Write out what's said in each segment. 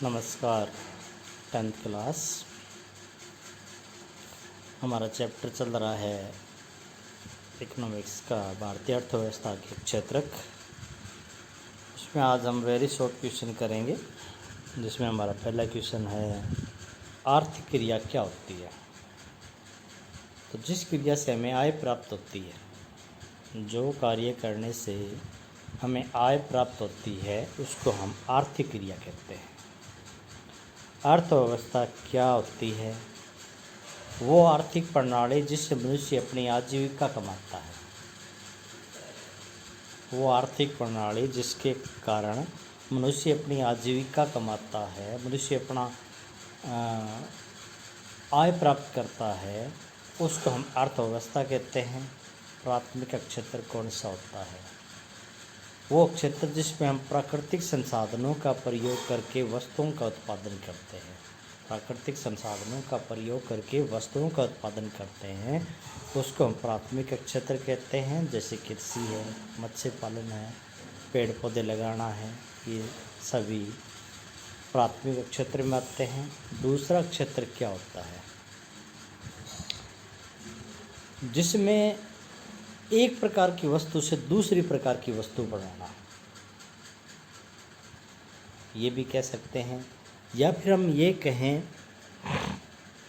नमस्कार। 10th class हमारा chapter चल रहा है इकोनॉमिक्स का भारतीय अर्थव्यवस्था के क्षेत्रक। उसमें आज हम वेरी शॉर्ट क्वेश्चन करेंगे, जिसमें हमारा पहला क्वेश्चन है आर्थिक क्रिया क्या होती है। तो जिस क्रिया से हमें आय प्राप्त होती है, जो कार्य करने से हमें आय प्राप्त होती है, उसको हम आर्थिक क्रिया कहते हैं। अर्थव्यवस्था क्या होती है? वो आर्थिक प्रणाली जिससे मनुष्य अपनी आजीविका कमाता है। वो आर्थिक प्रणाली जिसके कारण मनुष्य अपनी आजीविका कमाता है, मनुष्य अपना आय प्राप्त करता है, उसको हम अर्थव्यवस्था कहते हैं। प्राथमिक क्षेत्र कौन सा होता है? वो क्षेत्र जिसमें हम प्राकृतिक संसाधनों का प्रयोग करके वस्तुओं का उत्पादन करते हैं। प्राकृतिक संसाधनों का प्रयोग करके वस्तुओं का उत्पादन करते हैं, उसको हम प्राथमिक क्षेत्र कहते हैं। जैसे कृषि है, मत्स्य पालन है, पेड़ पौधे लगाना है, ये सभी प्राथमिक क्षेत्र में आते हैं। दूसरा क्षेत्र क्या होता है? जिसमें एक प्रकार की वस्तु से दूसरी प्रकार की वस्तु बनाना, ये भी कह सकते हैं। या फिर हम ये कहें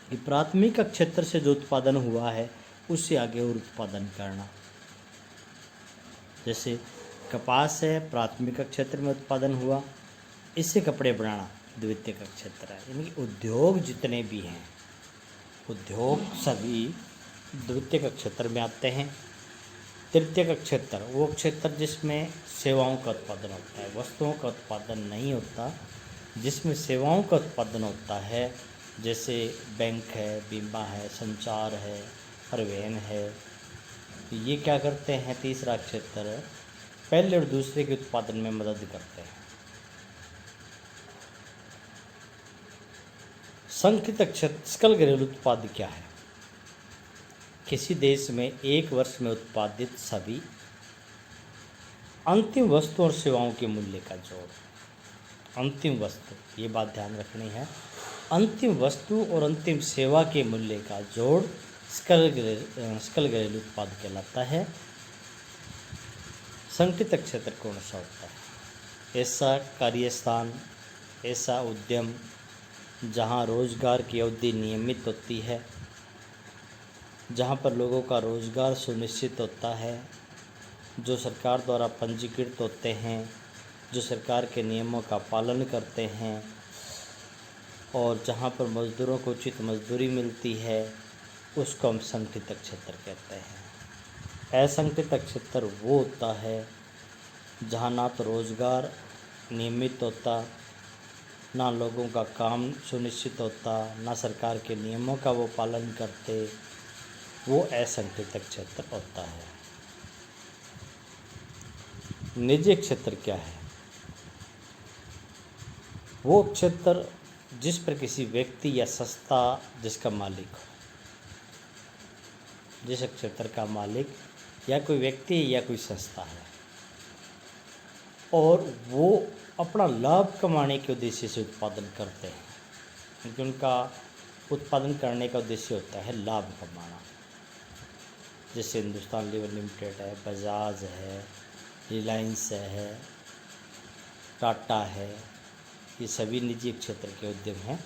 कि प्राथमिक क्षेत्र से जो उत्पादन हुआ है उससे आगे और उत्पादन करना। जैसे कपास है, प्राथमिक क्षेत्र में उत्पादन हुआ, इससे कपड़े बनाना द्वितीयक क्षेत्र है। यानी कि उद्योग जितने भी हैं, उद्योग सभी द्वितीयक क्षेत्र में आते हैं। तृतीयक क्षेत्र वो क्षेत्र जिसमें सेवाओं का उत्पादन होता है, वस्तुओं का उत्पादन नहीं होता, जिसमें सेवाओं का उत्पादन होता है। जैसे बैंक है, बीमा है, संचार है, परिवहन है। ये क्या करते हैं? तीसरा क्षेत्र पहले और दूसरे के उत्पादन में मदद करते हैं। संकित क्षेत्र सकल घरेलू उत्पाद क्या है? किसी देश में एक वर्ष में उत्पादित सभी अंतिम वस्तु और सेवाओं के मूल्य का जोड़। अंतिम वस्तु, ये बात ध्यान रखनी है, अंतिम वस्तु और अंतिम सेवा के मूल्य का जोड़ सकल घरेलू उत्पाद कहलाता है। संकित क्षेत्र कौन सा होता है? ऐसा कार्यस्थान, ऐसा उद्यम जहाँ रोजगार की अवधि नियमित होती है, जहाँ पर लोगों का रोजगार सुनिश्चित होता है, जो सरकार द्वारा पंजीकृत होते हैं, जो सरकार के नियमों का पालन करते हैं, और जहाँ पर मज़दूरों को उचित मजदूरी मिलती है, उसको हम संकित क्षेत्र कहते हैं। असंकित क्षेत्र वो होता है जहाँ ना तो रोजगार नियमित होता, ना लोगों का काम सुनिश्चित होता, ना सरकार के नियमों का वो पालन करते, वो असंकित क्षेत्र होता है। निजी क्षेत्र क्या है? वो क्षेत्र जिस पर किसी व्यक्ति या संस्था जिसका मालिक हो, जिस क्षेत्र का मालिक या कोई व्यक्ति या कोई संस्था है, और वो अपना लाभ कमाने के उद्देश्य से उत्पादन करते हैं, क्योंकि उनका उत्पादन करने का उद्देश्य होता है लाभ कमाना। जैसे हिंदुस्तान लीवर लिमिटेड है, बजाज है, रिलायंस है, टाटा है, ये सभी निजी क्षेत्र के उद्यम हैं।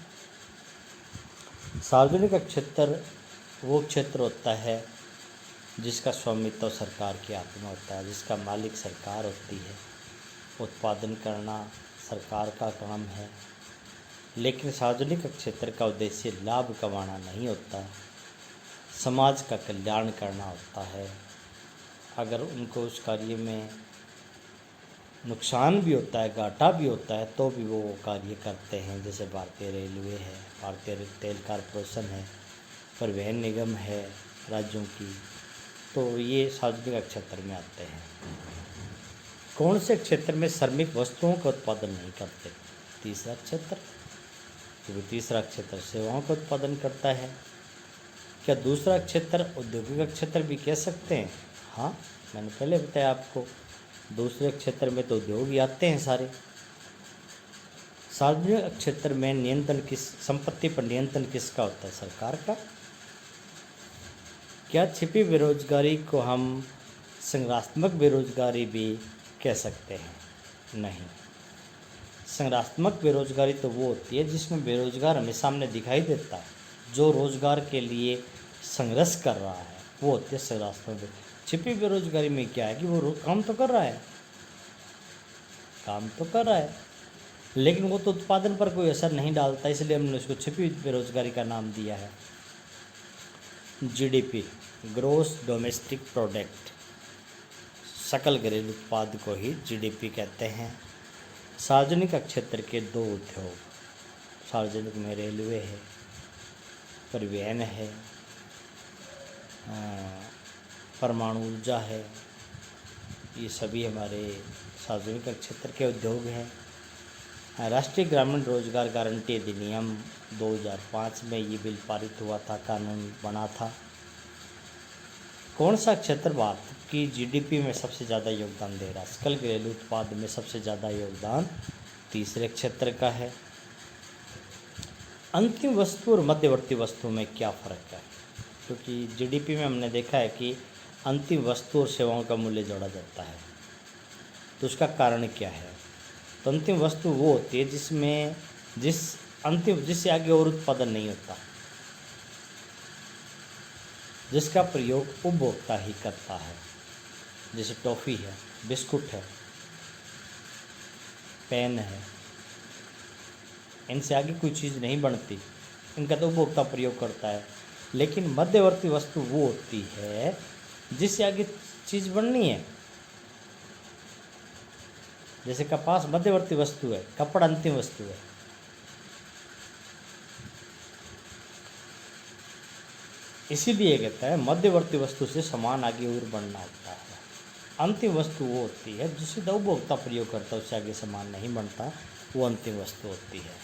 सार्वजनिक क्षेत्र वो क्षेत्र होता है जिसका स्वामित्व सरकार के हाथ में होता है, जिसका मालिक सरकार होती है। उत्पादन करना सरकार का काम है, लेकिन सार्वजनिक क्षेत्र का उद्देश्य लाभ कमाना नहीं होता, समाज का कल्याण करना होता है। अगर उनको उस कार्य में नुकसान भी होता है, घाटा भी होता है, तो भी वो कार्य करते हैं। जैसे भारतीय रेलवे है, भारतीय तेल कॉरपोरेशन है, परिवहन निगम है राज्यों की, तो ये सार्वजनिक क्षेत्र में आते हैं। कौन से क्षेत्र में श्रमिक वस्तुओं का उत्पादन नहीं करते? तीसरा क्षेत्र, क्योंकि तीसरा क्षेत्र सेवाओं का उत्पादन करता है। क्या दूसरा क्षेत्र औद्योगिक क्षेत्र भी कह सकते हैं? हाँ, मैंने पहले बताया आपको, दूसरे क्षेत्र में तो उद्योग ही आते हैं सारे। सार्वजनिक क्षेत्र में नियंत्रण संपत्ति पर नियंत्रण किसका होता है? सरकार का। क्या छिपी बेरोजगारी को हम संरचनात्मक बेरोजगारी भी कह सकते हैं? नहीं। संरचनात्मक बेरोजगारी तो वो होती है जिसमें बेरोजगार हमें सामने दिखाई देता है, जो रोजगार के लिए संघर्ष कर रहा है, वो होती है संरचनात्मक। छिपी बेरोजगारी में क्या है कि वो काम तो कर रहा है, लेकिन वो तो उत्पादन पर कोई असर नहीं डालता, इसलिए हमने उसको छिपी बेरोजगारी का नाम दिया है। जीडीपी, ग्रोस डोमेस्टिक प्रोडक्ट, सकल घरेलू उत्पाद को ही जीडीपी कहते हैं। सार्वजनिक क्षेत्र के 2 उद्योग, सार्वजनिक में रेलवे है, परिवहन है, परमाणु ऊर्जा है, ये सभी हमारे सार्वजनिक क्षेत्र के उद्योग हैं। राष्ट्रीय ग्रामीण रोजगार गारंटी अधिनियम 2005 में ये बिल पारित हुआ था, कानून बना था। कौन सा क्षेत्र भारत की जीडीपी में सबसे ज़्यादा योगदान दे रहा है? सकल घरेलू उत्पाद में सबसे ज़्यादा योगदान तीसरे क्षेत्र का है। अंतिम वस्तु और मध्यवर्ती वस्तु में क्या फ़र्क है? क्योंकि जीडीपी में हमने देखा है कि अंतिम वस्तु और सेवाओं का मूल्य जोड़ा जाता है, तो उसका कारण क्या है? तो अंतिम वस्तु वो होती है जिससे आगे और उत्पादन नहीं होता, जिसका प्रयोग उपभोक्ता ही करता है, जैसे टॉफ़ी है, बिस्कुट है, पेन है, इनसे आगे कोई चीज़ नहीं बनती, इनका तो उपभोक्ता प्रयोग करता है। लेकिन मध्यवर्ती वस्तु वो होती है जिससे आगे चीज़ बननी है, जैसे कपास मध्यवर्ती वस्तु है, कपड़ा अंतिम वस्तु है। इसीलिए कहता है मध्यवर्ती वस्तु से सामान आगे और बढ़ना होता है। अंतिम वस्तु वो होती है जिसे उपभोक्ता प्रयोग करता है, उससे आगे सामान नहीं बनता, वो अंतिम वस्तु होती है।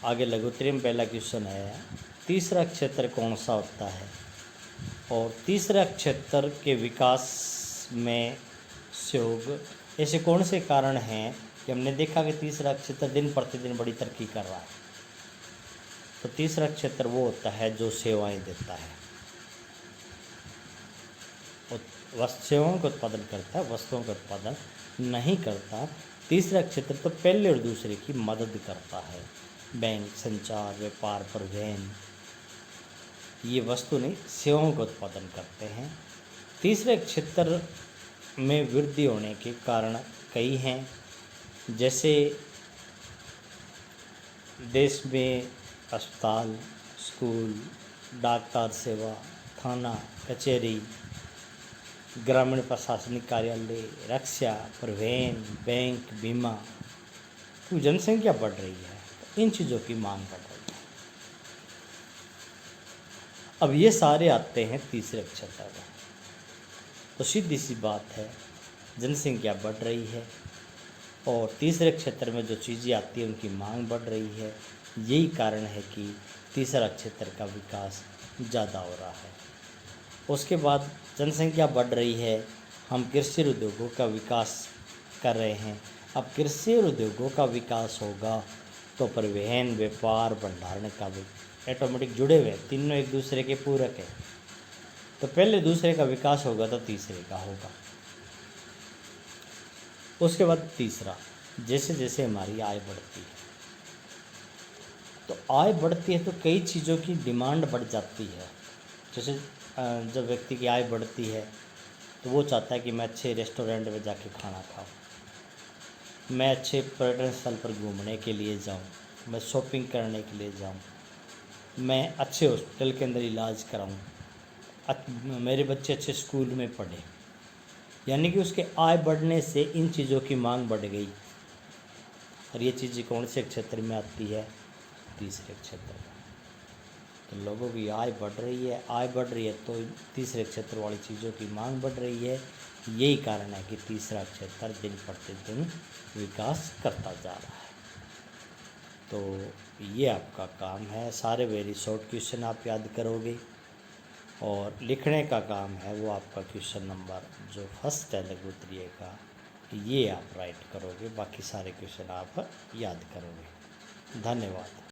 आगे लघुत्तरी में पहला क्वेश्चन है, तीसरा क्षेत्र कौन सा होता है? और तीसरा क्षेत्र के विकास में सहयोग, ऐसे कौन से कारण हैं कि हमने देखा कि तीसरा क्षेत्र दिन प्रतिदिन बड़ी तरक्की कर रहा है? तो तीसरा क्षेत्र वो होता है जो सेवाएं देता है, सेवाओं का उत्पादन करता है, वस्तुओं का उत्पादन नहीं करता। तीसरा क्षेत्र तो पहले और दूसरे की मदद करता है। बैंक, संचार, व्यापार, परिवहन, ये वस्तु नहीं सेवाओं का उत्पादन करते हैं। तीसरे क्षेत्र में वृद्धि होने के कारण कई हैं, जैसे देश में अस्पताल, स्कूल, डाकघर सेवा, थाना, कचहरी, ग्रामीण प्रशासनिक कार्यालय, रक्षा, परिवहन, बैंक, बीमा, तो जनसंख्या बढ़ रही है, इन चीज़ों की मांग बढ़ रही है। अब ये सारे आते हैं तीसरे क्षेत्र में, तो सीधी सी बात है, जनसंख्या बढ़ रही है और तीसरे क्षेत्र में जो चीज़ें आती हैं उनकी मांग बढ़ रही है। यही कारण है कि तीसरा क्षेत्र का विकास ज़्यादा हो रहा है। उसके बाद जनसंख्या बढ़ रही है, हम कृषि उद्योगों का विकास कर रहे हैं। अब कृषि और उद्योगों का विकास होगा तो परिवहन, व्यापार, भंडारण का भी ऑटोमेटिक जुड़े हुए, तीनों एक दूसरे के पूरक है। तो पहले दूसरे का विकास होगा तो तीसरे का होगा। उसके बाद तीसरा, जैसे जैसे हमारी आय बढ़ती है, तो आय बढ़ती है तो कई चीज़ों की डिमांड बढ़ जाती है। जैसे जब व्यक्ति की आय बढ़ती है तो वो चाहता है कि मैं अच्छे रेस्टोरेंट में जाके खाना खाऊं, मैं अच्छे पर्यटन स्थल पर घूमने के लिए जाऊं, मैं शॉपिंग करने के लिए जाऊं, मैं अच्छे हॉस्पिटल के अंदर इलाज कराऊं, मेरे बच्चे अच्छे स्कूल में पढ़ें। यानी कि उसके आय बढ़ने से इन चीज़ों की मांग बढ़ गई। और ये चीज़ें कौन से क्षेत्र में आती है? तीसरे क्षेत्र में। तो लोगों की आय बढ़ रही है, तो तीसरे क्षेत्र वाली चीज़ों की मांग बढ़ रही है। यही कारण है कि तीसरा क्षेत्र दिन प्रतिदिन विकास करता जा रहा है। तो ये आपका काम है, सारे वेरी शॉर्ट क्वेश्चन आप याद करोगे और लिखने का काम है वो आपका क्वेश्चन नंबर जो फर्स्ट है लघुत्तरीय का ये आप राइट करोगे, बाकी सारे क्वेश्चन आप याद करोगे। धन्यवाद।